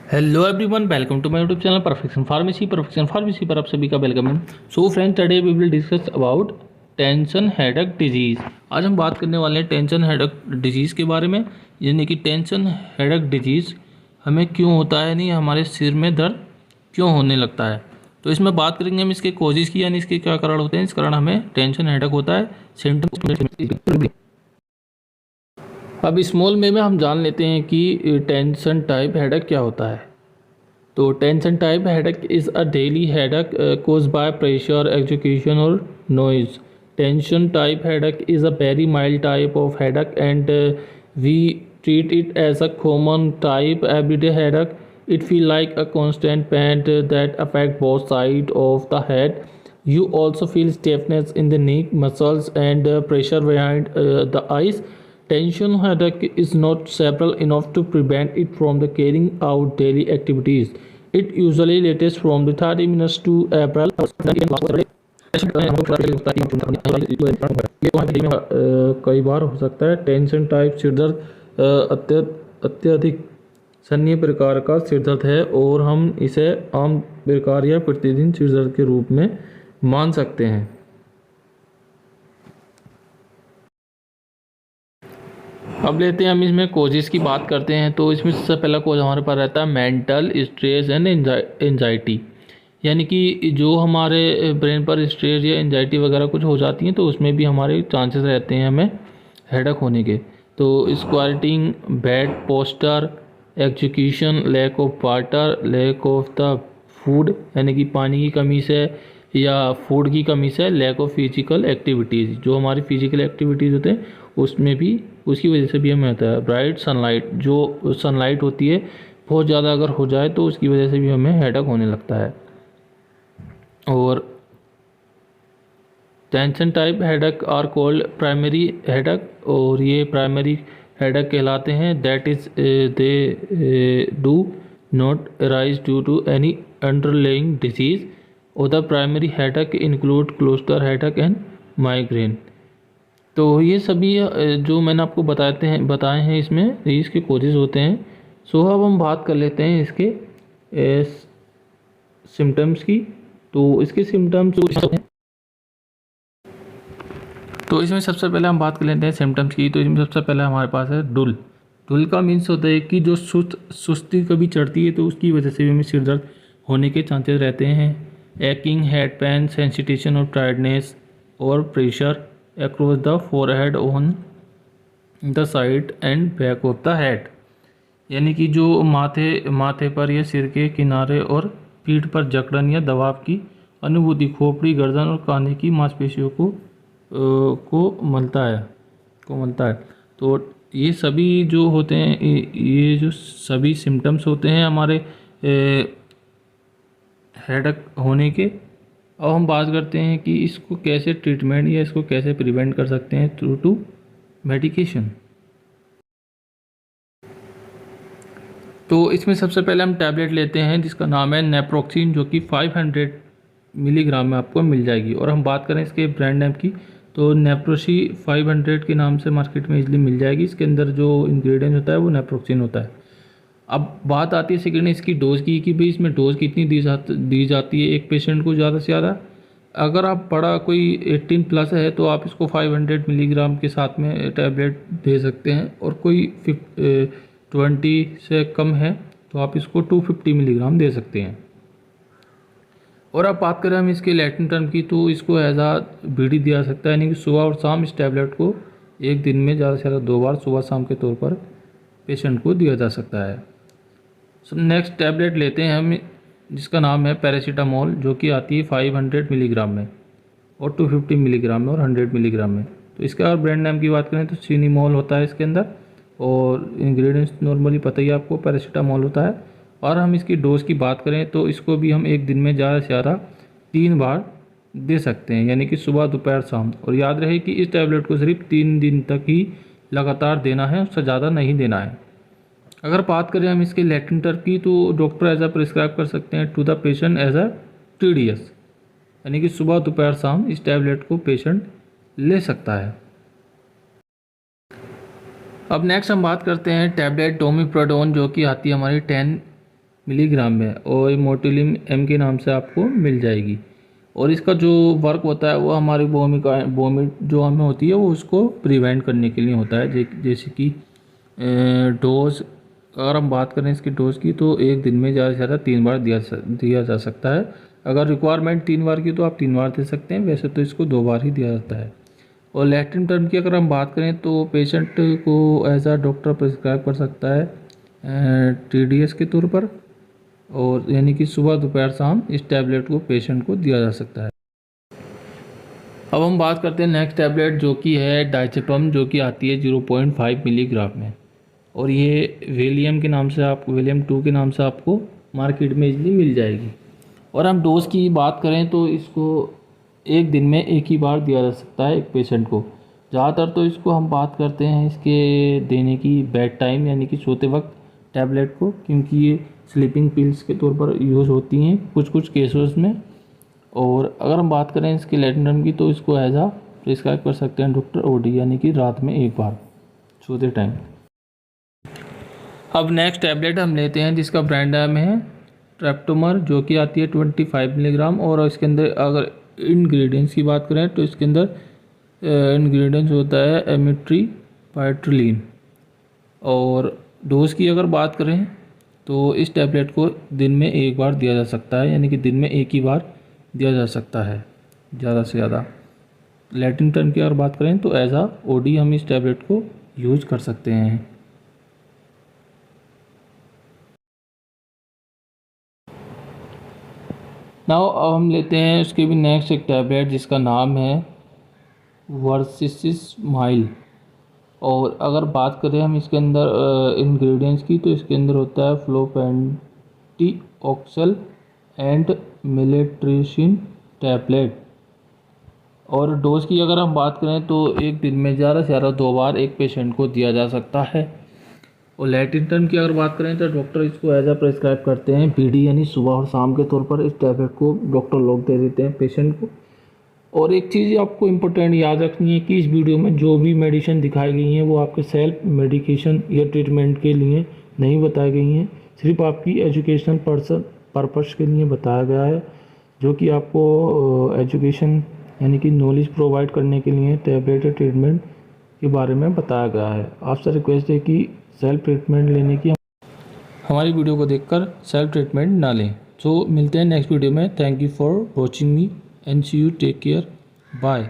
Hello everyone, welcome to my YouTube channel perfection pharmacy पर आप सभी का वेलकम है। So friends, today we will discuss about tension headache disease. आज हम बात करने वाले हैं टेंशन हेडेक डिजीज़ के बारे में, यानी कि टेंशन हेडेक डिजीज़ हमें क्यों होता है, नहीं हमारे सिर में दर्द क्यों होने लगता है। तो इसमें बात करेंगे हम इसके कोजेज़ की, यानी इसके क्या कारण होते हैं, इस कारण हमें टेंशन हेडेक होता है। सिम्टम्स अब स्मॉल में हम जान लेते हैं कि टेंशन टाइप हेडेक क्या होता है। तो tension type headache is a daily headache cause by pressure, execution और noise. Tension type headache is a very mild type of headache and we treat it as a common type everyday headache. It feel like a constant pain that affect both sides of the head. You also feel stiffness in the neck muscles and pressure behind the eyes. Tension headache is not severe enough to prevent it from the carrying out daily activities. It usually lasts from the 30 minutes to April. कई बार हो सकता है। Tension type सिरदर्द अत्यधिक सन्य प्रकार का सिरदर्द है और हम इसे आम प्रकार या प्रतिदिन सिरदर्द के रूप में मान सकते हैं। अब लेते हैं हम इसमें कोजेस की बात करते हैं। तो इसमें सबसे पहला कोज हमारे पास रहता है मेंटल स्ट्रेस एंड एंजाइटी, यानी कि जो हमारे ब्रेन पर स्ट्रेस या एंजाइटी वगैरह कुछ हो जाती हैं तो उसमें भी हमारे चांसेस रहते हैं हमें हेडेक होने के। तो squatting, bad posture, execution, lack of water, lack of the food, यानी कि पानी की कमी से या फूड की कमी से, लैक ऑफ फिजिकल एक्टिविटीज़, जो हमारी फिजिकल एक्टिविटीज़ होते हैं उसमें भी उसकी वजह से भी हमें होता है। ब्राइट सनलाइट, जो सनलाइट होती है बहुत ज़्यादा अगर हो जाए तो उसकी वजह से भी हमें हेडेक होने लगता है। और tension type headache are called primary headache, और ये प्राइमरी हेडेक कहलाते हैं। That is they do not arise due to any underlying disease. और the primary headache include cluster headache and migraine. तो ये सभी जो मैंने आपको बताए हैं इसमें इसके कोजेज होते हैं। सो अब हम बात कर लेते हैं इसके सिम्टम्स की। तो इसके सिम्टम्स, तो इसमें सबसे पहले हम बात कर लेते हैं सिम्टम्स की। तो इसमें सबसे पहले हमारे पास है डुल। डुल का मीन्स होता है कि जो सुस्ती कभी चढ़ती है तो उसकी वजह से भी हमें सिर दर्द होने के चांसेस रहते हैं। एकिंग, हेड पेन, सेंसिटेशन और टायर्डनेस और pressure across the forehead on the side and back of the head, यानी कि जो माथे पर या सिर के किनारे और पीठ पर जकड़न या दबाव की अनुभूति खोपड़ी, गर्दन और कांधे की मांसपेशियों को मलता है। तो ये सभी जो होते हैं, ये जो सभी सिम्टम्स होते हैं हमारे हेडेक होने के। अब हम बात करते हैं कि इसको कैसे ट्रीटमेंट या इसको कैसे प्रिवेंट कर सकते हैं थ्रू टू मेडिकेशन। तो इसमें सबसे पहले हम टैबलेट लेते हैं जिसका नाम है नेप्रोक्सिन, जो कि 500 मिलीग्राम में आपको मिल जाएगी। और हम बात करें इसके ब्रांड नेम की, तो नेप्रोसी 500 के नाम से मार्केट में इजीली मिल जाएगी। इसके अंदर जो इंग्रेडिएंट होता है वो नेप्रोक्सिन होता है। अब बात आती है सेकेंड इसकी डोज़ की, कि भाई इसमें डोज़ कितनी दी जाती है एक पेशेंट को ज़्यादा से ज़्यादा। अगर आप बड़ा कोई 18 प्लस है तो आप इसको 500 मिलीग्राम के साथ में टैबलेट दे सकते हैं, और कोई 20 से कम है तो आप इसको 250 मिलीग्राम दे सकते हैं। और अब बात करें हम इसके लैटिन टर्म की, तो इसको एज आ बीडी दिया सकता है, यानी कि सुबह और शाम इस टैबलेट को एक दिन में ज़्यादा से ज़्यादा 2 बार सुबह शाम के तौर पर पेशेंट को दिया जा सकता है। नेक्स्ट टैबलेट लेते हैं हम जिसका नाम है पैरासीटामोल, जो कि आती है 500 मिलीग्राम में और 250 मिलीग्राम में और 100 मिलीग्राम में। तो इसका अगर ब्रांड नेम की बात करें तो सिनीमोल होता है इसके अंदर, और इंग्रेडिएंट्स नॉर्मली पता ही आपको, पैरासीटामोल होता है। और हम इसकी डोज़ की बात करें तो इसको भी हम एक दिन में ज़्यादा से ज़्यादा 3 बार दे सकते हैं, यानी कि सुबह दोपहर शाम। और याद रहे कि इस टैबलेट को सिर्फ 3 दिन तक ही लगातार देना है, उससे ज़्यादा नहीं देना है। अगर बात करें हम इसके लैटिन की, तो डॉक्टर एज अ प्रिस्क्राइब कर सकते हैं to the patient as a TDS, यानी कि सुबह दोपहर शाम इस टैबलेट को पेशेंट ले सकता है। अब नेक्स्ट हम बात करते हैं टैबलेट डोमिप्रोडोन, जो कि आती है हमारी 10 मिलीग्राम में, और मोटिलिम एम के नाम से आपको मिल जाएगी। और इसका जो वर्क होता है वो हमारी वोमिट जो हमें होती है वो उसको प्रिवेंट करने के लिए होता है। जैसे कि डोज, अगर हम बात करें इसकी डोज़ की, तो एक दिन में ज़्यादा से ज़्यादा 3 बार दिया जा सकता है। अगर रिक्वायरमेंट 3 बार की तो आप 3 बार दे सकते हैं, वैसे तो इसको 2 बार ही दिया जाता है। और लैक्टिन टर्म की अगर हम बात करें तो पेशेंट को एज आ डॉक्टर प्रिस्क्राइब कर सकता है TDS के तौर पर, और यानी कि सुबह दोपहर शाम इस टैबलेट को पेशेंट को दिया जा सकता है। अब हम बात करते हैं नेक्स्ट टैबलेट जो कि है डाइज़ेपम, जो कि आती है 0.5 मिलीग्राम में, और ये वेलियम के नाम से वेलियम 2 के नाम से आपको मार्केट में इजली मिल जाएगी। और हम डोज की बात करें तो इसको एक दिन में एक ही बार दिया जा सकता है एक पेशेंट को। ज़्यादातर तो इसको हम बात करते हैं इसके देने की बेड टाइम, यानी कि सोते वक्त टैबलेट को, क्योंकि ये स्लीपिंग पिल्स के तौर पर यूज़ होती हैं कुछ कुछ केसेस में। और अगर हम बात करें इसके लैटिन की, तो इसको एज आ प्रिस्क्राइब कर सकते हैं डॉक्टर OD, यानी कि रात में एक बार सोते टाइम। अब नेक्स्ट टैबलेट हम लेते हैं जिसका ब्रांड नाम है ट्रेप्टोमर, जो कि आती है 25 मिलीग्राम। और इसके अंदर अगर इंग्रेडिएंट्स की बात करें तो इसके अंदर इंग्रेडिएंट्स होता है एमिट्रिपाइट्रिलीन। और डोज की अगर बात करें तो इस टैबलेट को दिन में एक बार दिया जा सकता है, यानी कि दिन में एक ही बार दिया जा सकता है ज़्यादा से ज़्यादा। लैटिन टर्म की अगर बात करें तो एज आ OD हम इस टैबलेट को यूज कर सकते हैं। नाउ अब हम लेते हैं उसके भी नेक्स्ट एक टैबलेट जिसका नाम है वर्सिसिमाइल। और अगर बात करें हम इसके अंदर इंग्रेडिएंट्स की, तो इसके अंदर होता है फ्लोपेंटीऑक्सल एंड मिलेट्रिशिन टैबलेट। और डोज की अगर हम बात करें तो एक दिन में ज़्यादा से ज़्यादा 2 बार एक पेशेंट को दिया जा सकता है। और लैटिन टर्म की अगर बात करें तो डॉक्टर इसको एज आ प्रेस्क्राइब करते हैं PD, यानी सुबह और शाम के तौर पर इस टैबलेट को डॉक्टर लोग दे देते हैं पेशेंट को। और एक चीज़ आपको इम्पोर्टेंट याद रखनी है कि इस वीडियो में जो भी मेडिसिन दिखाई गई हैं वो आपके सेल्फ मेडिकेशन या ट्रीटमेंट के लिए नहीं बताई गई हैं, सिर्फ आपकी एजुकेशनल पर्पस के लिए बताया गया है, जो कि आपको एजुकेशन यानी कि नॉलेज प्रोवाइड करने के लिए टैबलेट ट्रीटमेंट के बारे में बताया गया है। आपसे रिक्वेस्ट है कि सेल्फ ट्रीटमेंट लेने की हमारी वीडियो को देखकर सेल्फ ट्रीटमेंट ना लें। तो मिलते हैं नेक्स्ट वीडियो में। Thank you for watching me and see you, take care, bye.